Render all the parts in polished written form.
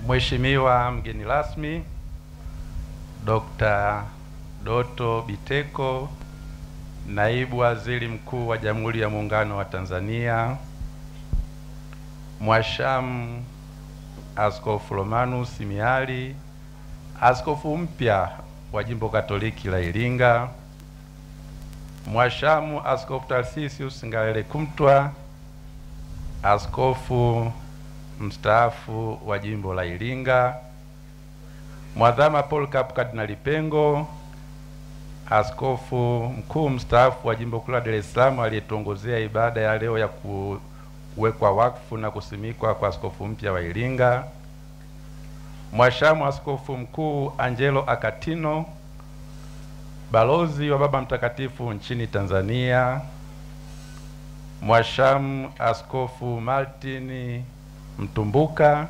Mheshimiwa mgeni rasmi Dr. Doto Biteko, Naibu Waziri Mkuu wa Jamhuri ya Muungano wa Tanzania, Mwashamu Askofu Romanus Miali, askofu mpya wa Jimbo Katoliki la Iringa, Mwashamu Askofu Tarsisius Ngalale Kumtwa, askofu mstaafu wa Jimbo la Iringa, Mwadhama Polycarp Kardinali Pengo, askofu mkuu mstaafu wa Jimbo Kuu la Dar es Salaam aliyetuongozea ibada ya leo ya kuwekwa wakfu na kusimikwa kwa askofu mpya wa Iringa, Mwashamu Askofu Mkuu Angelo Akatino, balozi wa Baba Mtakatifu nchini Tanzania, Mwashamu Askofu Martin Mtumbuka,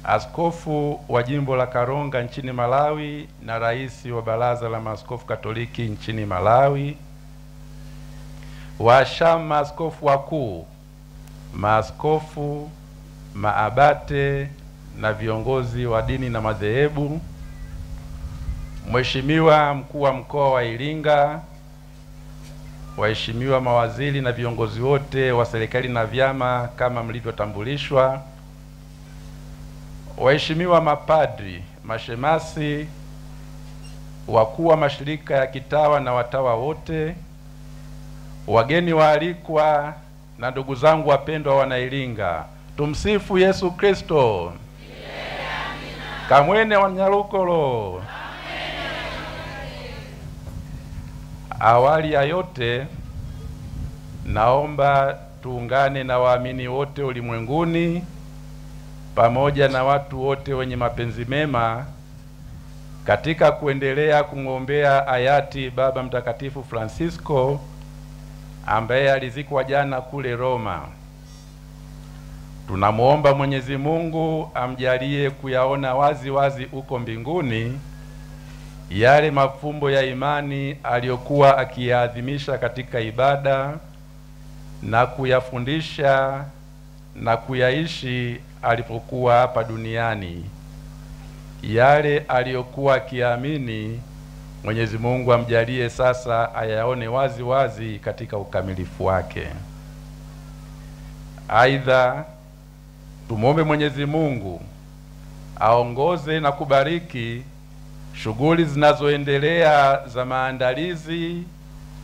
askofu wa Jimbo la Karonga nchini Malawi na rais wa Baraza la Maaskofu Katoliki nchini Malawi, washamu maaskofu wakuu, maaskofu, maabate na viongozi wa dini na madhehebu, Mheshimiwa mkuu wa mkoa wa Iringa, waheshimiwa mawaziri na viongozi wote wa serikali na vyama kama mlivyotambulishwa, waheshimiwa mapadri, mashemasi, wakuu wa mashirika ya kitawa na watawa wote, wageni waalikwa na ndugu zangu wapendwa wana Iringa, tumsifu Yesu Kristo. Kamwene wa Nyarukolo. Awali ya yote, naomba tuungane na waamini wote ulimwenguni pamoja na watu wote wenye mapenzi mema katika kuendelea kumwombea hayati Baba Mtakatifu Francisco ambaye alizikwa jana kule Roma. Tunamuomba Mwenyezi Mungu amjalie kuyaona wazi wazi huko mbinguni yale mafumbo ya imani aliyokuwa akiyaadhimisha katika ibada na kuyafundisha na kuyaishi alipokuwa hapa duniani. Yale aliyokuwa akiamini, Mwenyezi Mungu amjalie sasa ayaone wazi wazi katika ukamilifu wake. Aidha, tumuombe Mwenyezi Mungu aongoze na kubariki shughuli zinazoendelea za maandalizi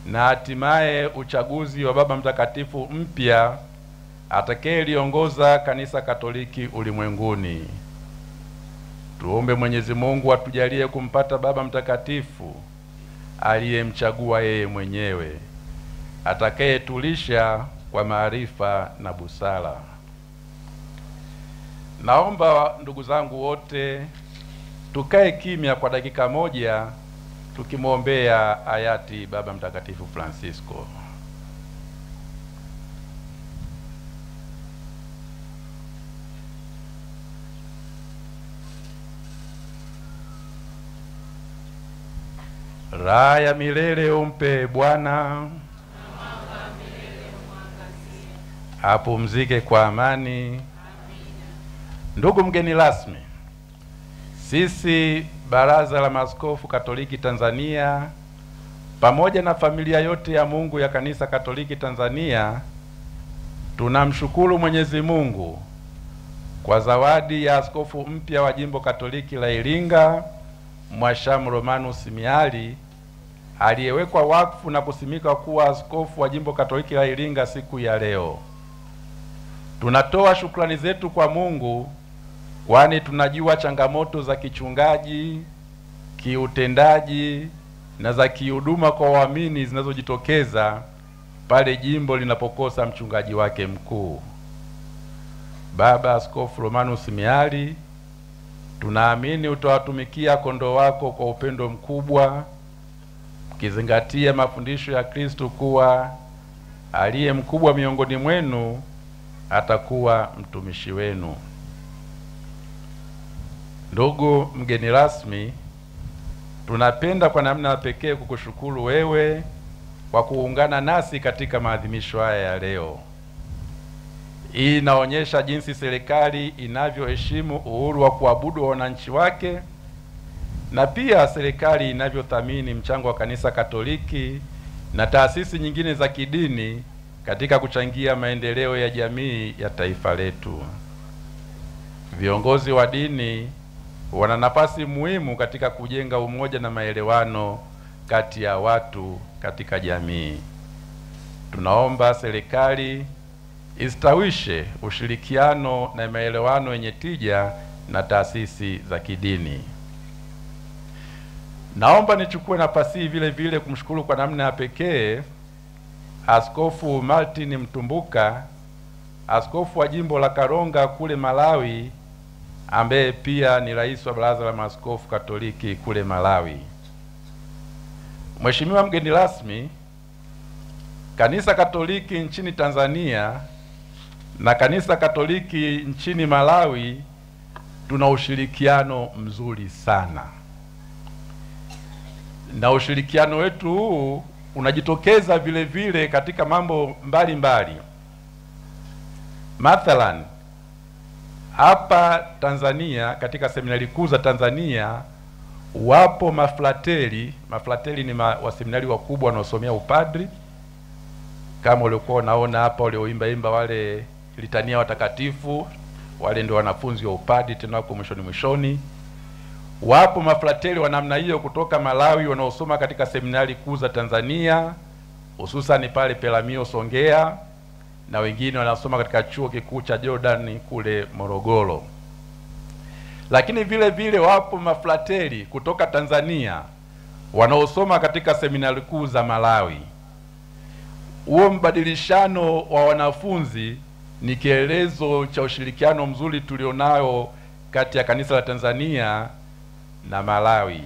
na hatimaye uchaguzi wa Baba Mtakatifu mpya atakayeliongoza Kanisa Katoliki ulimwenguni. Tuombe Mwenyezi Mungu atujalie kumpata Baba Mtakatifu aliyemchagua yeye mwenyewe, atakayetulisha kwa maarifa na busara. Naomba ndugu zangu wote tukae kimya kwa dakika moja tukimwombea hayati Baba Mtakatifu Francisco. Raha ya milele umpe Bwana, apumzike kwa amani. Ndugu mgeni rasmi, sisi Baraza la Maaskofu Katoliki Tanzania pamoja na familia yote ya Mungu ya Kanisa Katoliki Tanzania tunamshukuru Mwenyezi Mungu kwa zawadi ya askofu mpya wa Jimbo Katoliki la Iringa, Mwashamu Romanus Miali, aliyewekwa wakfu na kusimikwa kuwa askofu wa Jimbo Katoliki la Iringa siku ya leo. Tunatoa shukrani zetu kwa Mungu kwani tunajua changamoto za kichungaji, kiutendaji na za kihuduma kwa waamini zinazojitokeza pale jimbo linapokosa mchungaji wake mkuu. Baba Askofu Romanus Miali, tunaamini utawatumikia kondoo wako kwa upendo mkubwa, mkizingatia mafundisho ya Kristo kuwa aliye mkubwa miongoni mwenu atakuwa mtumishi wenu. Ndugu mgeni rasmi, tunapenda kwa namna pekee kukushukuru wewe kwa kuungana nasi katika maadhimisho haya ya leo. Hii inaonyesha jinsi serikali inavyoheshimu uhuru wa kuabudu wa wananchi wake, na pia serikali inavyothamini mchango wa Kanisa Katoliki na taasisi nyingine za kidini katika kuchangia maendeleo ya jamii ya taifa letu. Viongozi wa dini wana nafasi muhimu katika kujenga umoja na maelewano kati ya watu katika jamii. Tunaomba serikali istawishe ushirikiano na maelewano yenye tija na taasisi za kidini. Naomba nichukue nafasi hii vile vile kumshukuru kwa namna ya pekee Askofu Martin Mtumbuka, askofu wa jimbo la Karonga kule Malawi, ambaye pia ni rais wa Baraza la Maaskofu Katoliki kule Malawi. Mheshimiwa mgeni rasmi, Kanisa Katoliki nchini Tanzania na Kanisa Katoliki nchini Malawi tuna ushirikiano mzuri sana, na ushirikiano wetu huu unajitokeza vile vile katika mambo mbalimbali. Mathalan, hapa Tanzania katika seminari kuu za Tanzania wapo mafrateli. Mafrateli ni waseminari wakubwa wanaosomea upadri, kama uliokuwa unaona hapa walioimba wale litania watakatifu, wale ndio wanafunzi wa upadri, tena wako mwishoni. Wapo mafrateli wa namna hiyo kutoka Malawi wanaosoma katika seminari kuu za Tanzania, hususan pale Peramiho Songea, na wengine wanasoma katika chuo kikuu cha Jordan kule Morogoro. Lakini vile vile wapo mafrateli kutoka Tanzania wanaosoma katika seminari kuu za Malawi. Huo mbadilishano wa wanafunzi ni kielezo cha ushirikiano mzuri tulionao kati ya kanisa la Tanzania na Malawi.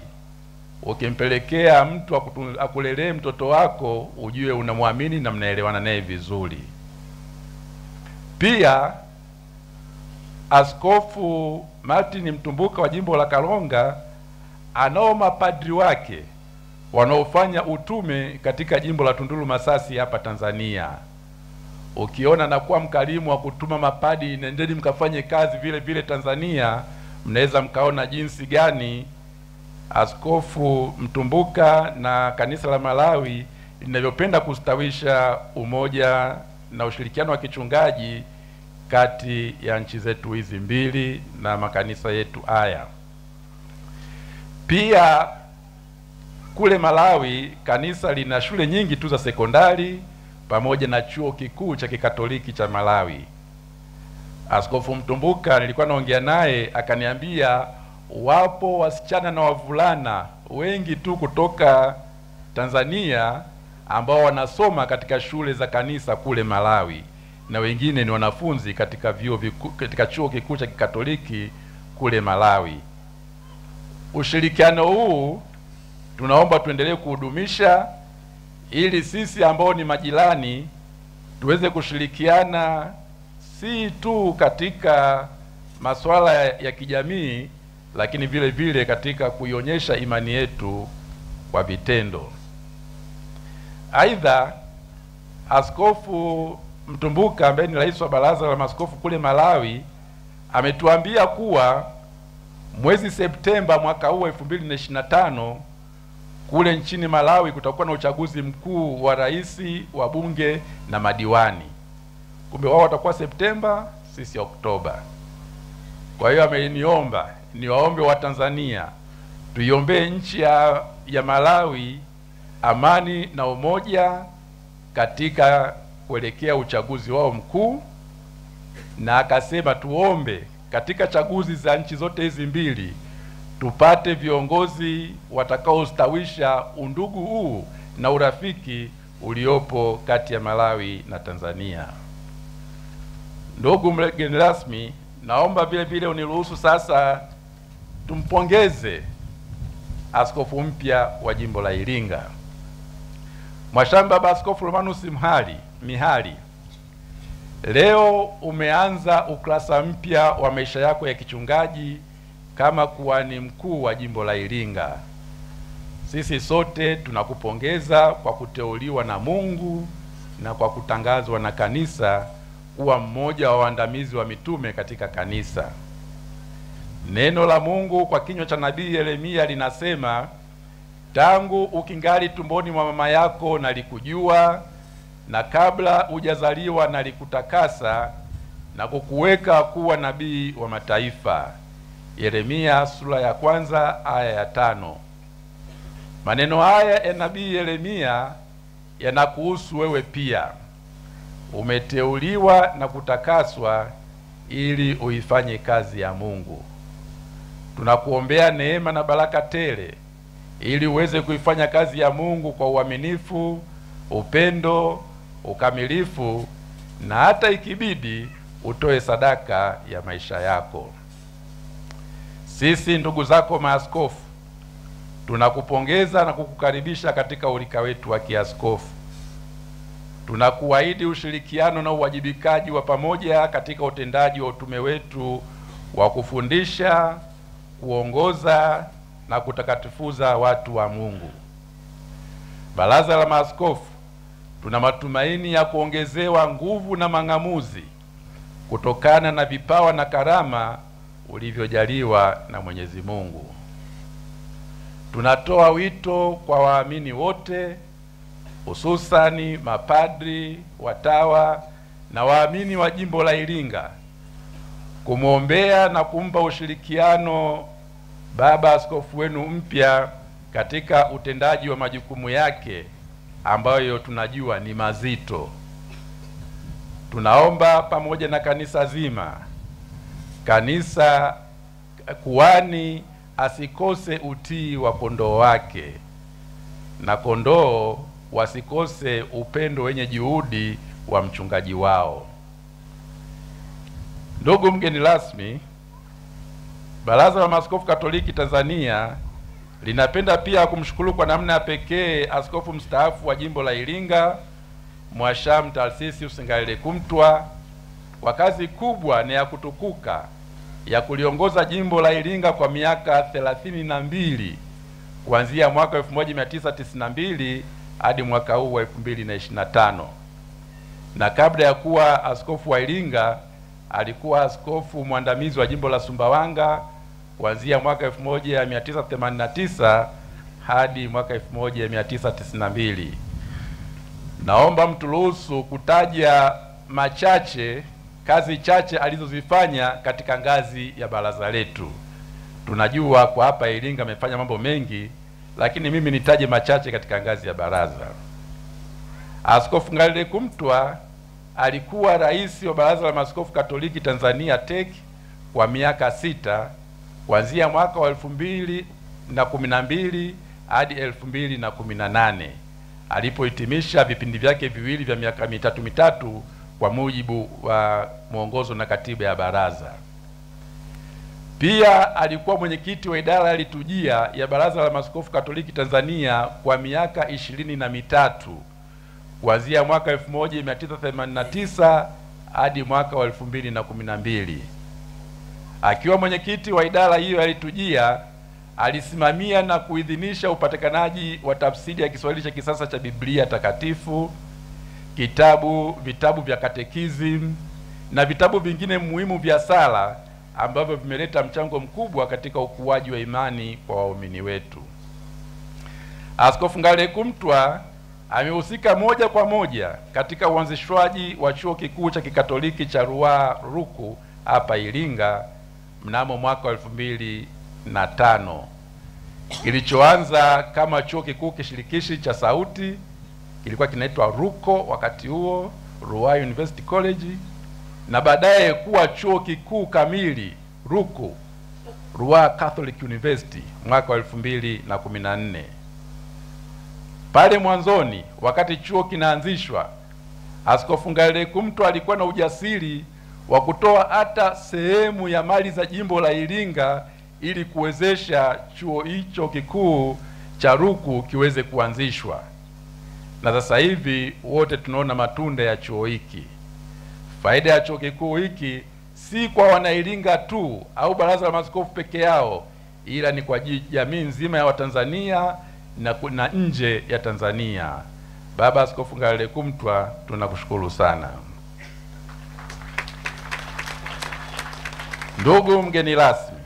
Ukimpelekea mtu akulelee mtoto wako, ujue unamwamini na mnaelewana naye vizuri. Pia Askofu Martin Mtumbuka wa jimbo la Karonga anao mapadri wake wanaofanya utume katika jimbo la Tunduru Masasi hapa Tanzania. Ukiona na kuwa mkarimu wa kutuma mapadi, nendeni mkafanye kazi vile vile Tanzania, mnaweza mkaona jinsi gani Askofu Mtumbuka na kanisa la Malawi linavyopenda kustawisha umoja na ushirikiano wa kichungaji kati ya nchi zetu hizi mbili na makanisa yetu haya. Pia kule Malawi kanisa lina shule nyingi tu za sekondari pamoja na chuo kikuu cha Kikatoliki cha Malawi. Askofu Mtumbuka nilikuwa naongea naye akaniambia wapo wasichana na wavulana wengi tu kutoka Tanzania ambao wanasoma katika shule za kanisa kule Malawi, na wengine ni wanafunzi katika katika chuo kikuu cha Kikatoliki kule Malawi. Ushirikiano huu tunaomba tuendelee kuhudumisha ili sisi ambao ni majirani tuweze kushirikiana si tu katika masuala ya kijamii, lakini vile vile katika kuionyesha imani yetu kwa vitendo. Aidha, Askofu Mtumbuka ambaye ni rais wa Baraza la Maaskofu kule Malawi ametuambia kuwa mwezi Septemba mwaka huu 2025 kule nchini Malawi kutakuwa na uchaguzi mkuu wa rais, wa bunge na madiwani. Kumbe wao watakuwa Septemba, sisi Oktoba. Kwa hiyo ameniomba niwaombe wa Tanzania tuiombee nchi ya Malawi amani na umoja katika kuelekea uchaguzi wao mkuu, na akasema tuombe katika chaguzi za nchi zote hizi mbili tupate viongozi watakaostawisha undugu huu na urafiki uliopo kati ya Malawi na Tanzania. Ndugu mgeni rasmi, naomba vile vile uniruhusu sasa tumpongeze askofu mpya wa jimbo la Iringa. Mwashamba Baba Askofu Romanus Mihali, leo umeanza ukurasa mpya wa maisha yako ya kichungaji kama kuhani mkuu wa jimbo la Iringa. Sisi sote tunakupongeza kwa kuteuliwa na Mungu na kwa kutangazwa na kanisa kuwa mmoja wa waandamizi wa mitume katika kanisa. Neno la Mungu kwa kinywa cha nabii Yeremia linasema, tangu ukingali tumboni mwa mama yako nalikujua, na kabla hujazaliwa nalikutakasa na kukuweka kuwa nabii wa mataifa. Yeremia sura ya 1 aya ya 5. Maneno haya ya nabii Yeremia yanakuhusu wewe pia. Umeteuliwa na kutakaswa ili uifanye kazi ya Mungu. Tunakuombea neema na baraka tele ili uweze kuifanya kazi ya Mungu kwa uaminifu, upendo, ukamilifu, na hata ikibidi utoe sadaka ya maisha yako. Sisi ndugu zako maaskofu tunakupongeza na kukukaribisha katika urika wetu wa kiaskofu. Tunakuahidi ushirikiano na uwajibikaji wa pamoja katika utendaji wa utume wetu wa kufundisha, kuongoza na kutakatifuza watu wa Mungu. Baraza la Maaskofu tuna matumaini ya kuongezewa nguvu na mang'amuzi kutokana na vipawa na karama ulivyojaliwa na Mwenyezi Mungu. Tunatoa wito kwa waamini wote, hususani mapadri, watawa na waamini wa jimbo la Iringa, kumwombea na kumpa ushirikiano baba askofu wenu mpya katika utendaji wa majukumu yake ambayo tunajua ni mazito. Tunaomba pamoja na kanisa zima, kanisa kuhani asikose utii wa kondoo wake, na kondoo wasikose upendo wenye juhudi wa mchungaji wao. Ndugu mgeni rasmi, Baraza la Maaskofu Katoliki Tanzania linapenda pia kumshukuru kwa namna ya pekee askofu mstaafu wa jimbo la Iringa, Mhashamu Tarsisius Ngalale Kumtwa, kwa kazi kubwa na ya kutukuka ya kuliongoza jimbo la Iringa kwa miaka 32 kuanzia mwaka 1992 hadi mwaka huu wa 2025. Na kabla ya kuwa askofu wa Iringa alikuwa askofu mwandamizi wa jimbo la Sumbawanga kuanzia mwaka 1989 hadi mwaka 1992. Naomba mturuhusu kutaja kazi chache alizozifanya katika ngazi ya baraza letu. Tunajua kwa hapa Iringa amefanya mambo mengi, lakini mimi nitaje machache katika ngazi ya baraza. Askofu Ngalale Kumtwa alikuwa rais wa Baraza la Maaskofu Katoliki Tanzania TEC kwa miaka 6 kuanzia mwaka wa 2012 hadi 2018 alipohitimisha vipindi vyake viwili vya miaka mitatu kwa mujibu wa mwongozo na katiba ya baraza. Pia alikuwa mwenyekiti wa idara ya liturujia ya Baraza la Maaskofu Katoliki Tanzania kwa miaka 23 kuanzia mwaka 1989 hadi mwaka wa 2012. Akiwa mwenyekiti wa idara hiyo ya liturujia, alisimamia na kuidhinisha upatikanaji wa tafsiri ya Kiswahili cha kisasa cha Biblia Takatifu, vitabu vya katekism na vitabu vingine muhimu vya sala ambavyo vimeleta mchango mkubwa katika ukuaji wa imani kwa waumini wetu. Askofu Ngalale Kumtwa amehusika moja kwa moja katika uanzishwaji wa chuo kikuu cha Kikatoliki cha Ruaha Ruku hapa Iringa mnamo mwaka 2005. Kilichoanza kama chuo kikuu kishirikishi cha sauti kilikuwa kinaitwa Ruko wakati huo, Ruaha University College, na baadaye kuwa chuo kikuu kamili Ruku, Ruaha Catholic University mwaka 2014. Pale mwanzoni wakati chuo kinaanzishwa, Askofu Ngalale Kumtwa alikuwa na ujasiri wa kutoa hata sehemu ya mali za jimbo la Iringa ili kuwezesha chuo hicho kikuu cha Ruku kiweze kuanzishwa. Na sasa hivi wote tunaona matunda ya chuo hiki. Faida ya chuo kikuu hiki si kwa wanairinga tu au Baraza la Maaskofu peke yao, ila ni kwa jamii nzima ya Watanzania na nje ya Tanzania. Baba Askofu Ngalale Kumtwa, tunakushukuru sana. Ndugu mgeni rasmi,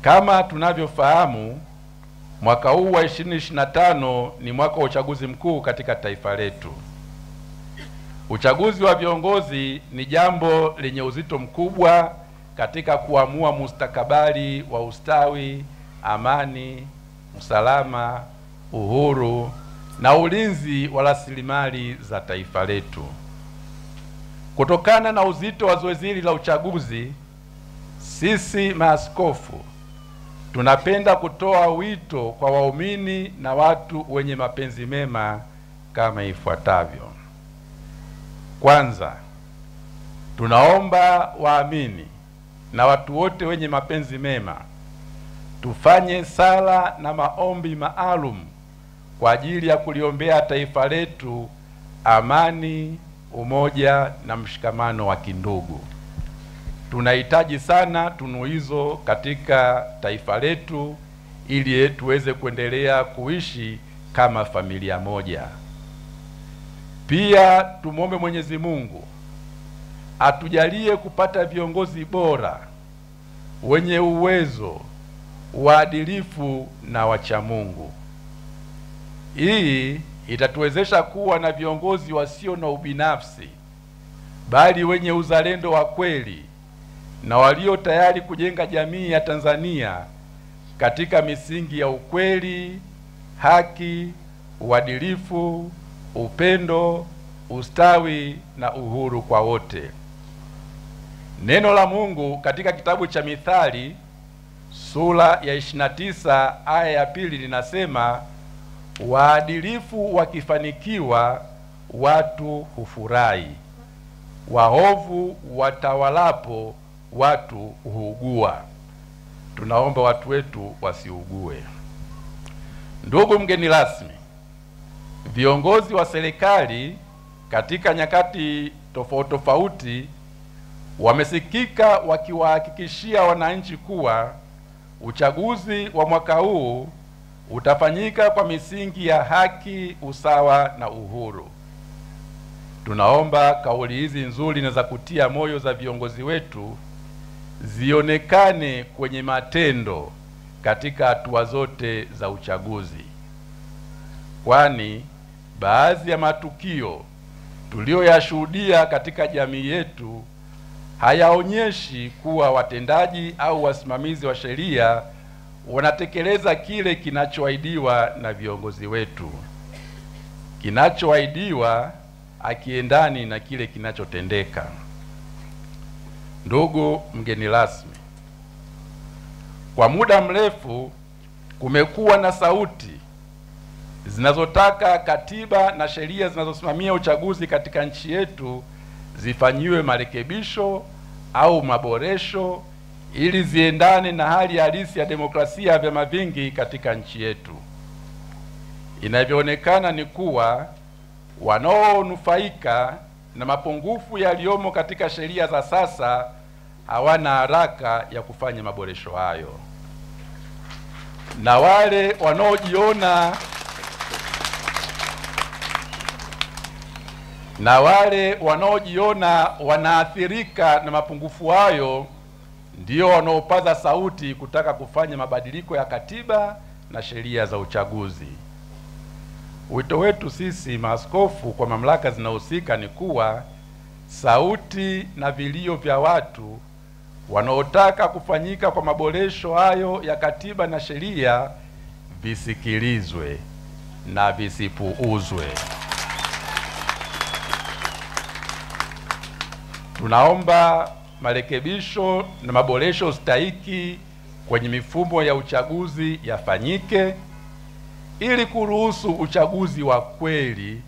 kama tunavyofahamu, mwaka huu wa 2025 ni mwaka wa uchaguzi mkuu katika taifa letu. Uchaguzi wa viongozi ni jambo lenye uzito mkubwa katika kuamua mustakabali wa ustawi, amani, usalama, uhuru na ulinzi wa rasilimali za taifa letu. Kutokana na uzito wa zoezi hili la uchaguzi, sisi maaskofu tunapenda kutoa wito kwa waumini na watu wenye mapenzi mema kama ifuatavyo. Kwanza, tunaomba waamini na watu wote wenye mapenzi mema tufanye sala na maombi maalum kwa ajili ya kuliombea taifa letu amani, umoja na mshikamano wa kindugu. Tunahitaji sana tunu hizo katika taifa letu ili tuweze kuendelea kuishi kama familia moja. Pia tumwombe Mwenyezi Mungu atujalie kupata viongozi bora, wenye uwezo, waadilifu na wacha Mungu. Hii itatuwezesha kuwa na viongozi wasio na ubinafsi, bali wenye uzalendo wa kweli na walio tayari kujenga jamii ya Tanzania katika misingi ya ukweli, haki, uadilifu, upendo, ustawi na uhuru kwa wote. Neno la Mungu katika kitabu cha Mithali sura ya 29 aya ya 2 linasema, waadilifu wakifanikiwa watu hufurahi, waovu watawalapo watu huugua. Tunaomba watu wetu wasiugue. Ndugu mgeni rasmi, viongozi wa serikali katika nyakati tofauti tofauti wamesikika wakiwahakikishia wananchi kuwa uchaguzi wa mwaka huu utafanyika kwa misingi ya haki, usawa na uhuru. Tunaomba kauli hizi nzuri na za kutia moyo za viongozi wetu zionekane kwenye matendo katika hatua zote za uchaguzi, kwani baadhi ya matukio tuliyoyashuhudia katika jamii yetu hayaonyeshi kuwa watendaji au wasimamizi wa sheria wanatekeleza kile kinachoahidiwa na viongozi wetu. Kinachoahidiwa hakiendani na kile kinachotendeka. Ndugu mgeni rasmi, kwa muda mrefu kumekuwa na sauti zinazotaka katiba na sheria zinazosimamia uchaguzi katika nchi yetu zifanyiwe marekebisho au maboresho ili ziendane na hali halisi ya demokrasia ya vyama vingi katika nchi yetu. Inavyoonekana ni kuwa wanaonufaika na mapungufu yaliyomo katika sheria za sasa hawana haraka ya kufanya maboresho hayo, na wale wanaojiona wanaathirika na mapungufu hayo ndio wanaopaza sauti kutaka kufanya mabadiliko ya katiba na sheria za uchaguzi. Wito wetu sisi maaskofu kwa mamlaka zinahusika ni kuwa sauti na vilio vya watu wanaotaka kufanyika kwa maboresho hayo ya katiba na sheria visikilizwe na visipuuzwe. Tunaomba marekebisho na maboresho stahiki kwenye mifumo ya uchaguzi yafanyike ili kuruhusu uchaguzi wa kweli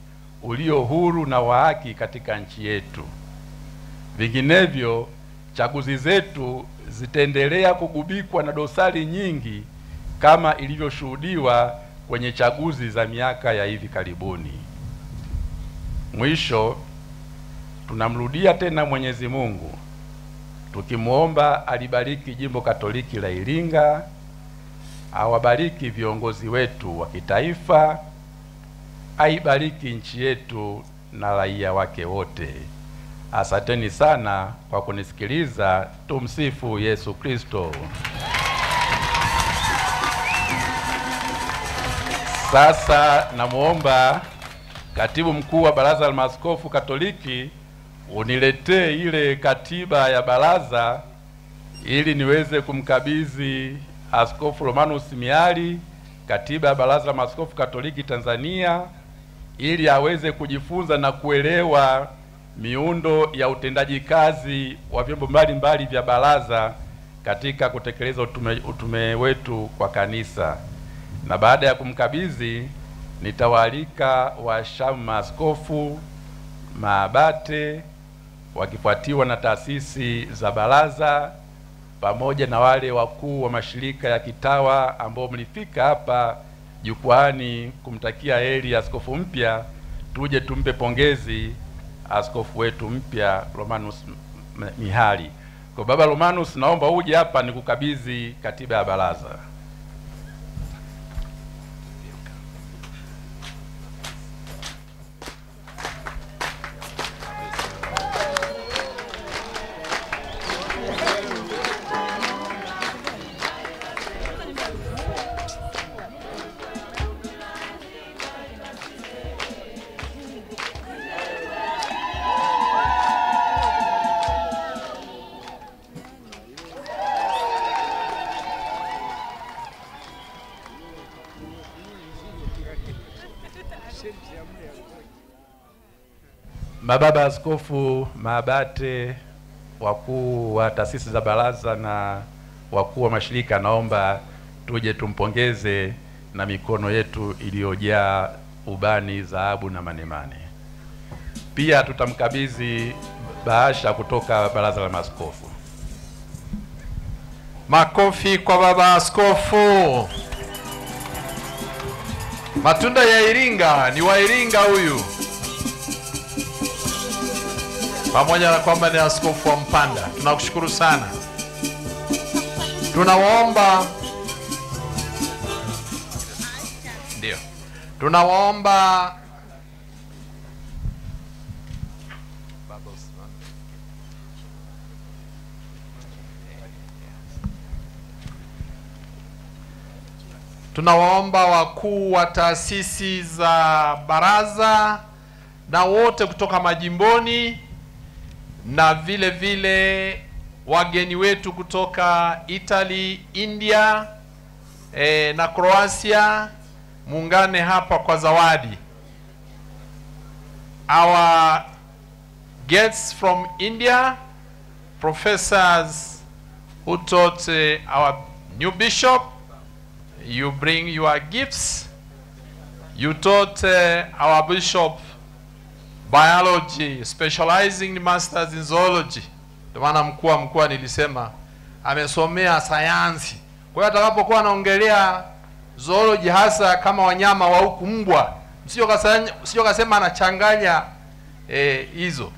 ulio huru na wa haki katika nchi yetu. Vinginevyo chaguzi zetu zitaendelea kugubikwa na dosari nyingi kama ilivyoshuhudiwa kwenye chaguzi za miaka ya hivi karibuni. Mwisho, tunamrudia tena Mwenyezi Mungu tukimuomba alibariki Jimbo Katoliki la Iringa, awabariki viongozi wetu wa kitaifa, aibariki nchi yetu na raia wake wote. Asanteni sana kwa kunisikiliza. Tumsifu Yesu Kristo. Sasa namuomba Katibu Mkuu wa Baraza la Maaskofu Katoliki uniletee ile katiba ya baraza ili niweze kumkabidhi Askofu Romanus Miali katiba ya Baraza la Maaskofu Katoliki Tanzania, ili aweze kujifunza na kuelewa miundo ya utendaji kazi wa vyombo mbalimbali vya baraza katika kutekeleza utume wetu kwa kanisa. Na baada ya kumkabidhi, nitawaalika washamu maaskofu, maabate, wakifuatiwa na taasisi za baraza, pamoja na wale wakuu wa mashirika ya kitawa ambao mlifika hapa jukwani kumtakia heri askofu mpya. Tuje tumpe pongezi askofu wetu mpya Romanus Mihali. Kwa Baba Romanus, naomba uje hapa nikukabidhi katiba ya baraza. Mababa askofu, maabate, wakuu wa taasisi za baraza na wakuu wa mashirika, naomba tuje tumpongeze na mikono yetu iliyojaa ubani, dhahabu na manemane. Pia tutamkabidhi bahasha kutoka Baraza la Maaskofu. Makofi kwa baba askofu. Matunda ya Iringa, ni wa Iringa huyu, pamoja na kwamba ni askofu wa Mpanda. Tunakushukuru sana. Tunawaomba wakuu wa taasisi za baraza na wote kutoka majimboni, na vile vile wageni wetu kutoka Italy, India na Croatia, muungane hapa kwa zawadi. Our guests from India, professors who taught our new bishop, you bring your gifts. You taught our bishop biology, specializing in masters in zoology. Ndio maana mkuu nilisema amesomea sayansi. Kwa hiyo atakapokuwa anaongelea zoology, hasa kama wanyama wa huku mbwa, sio kasema anachanganya hizo.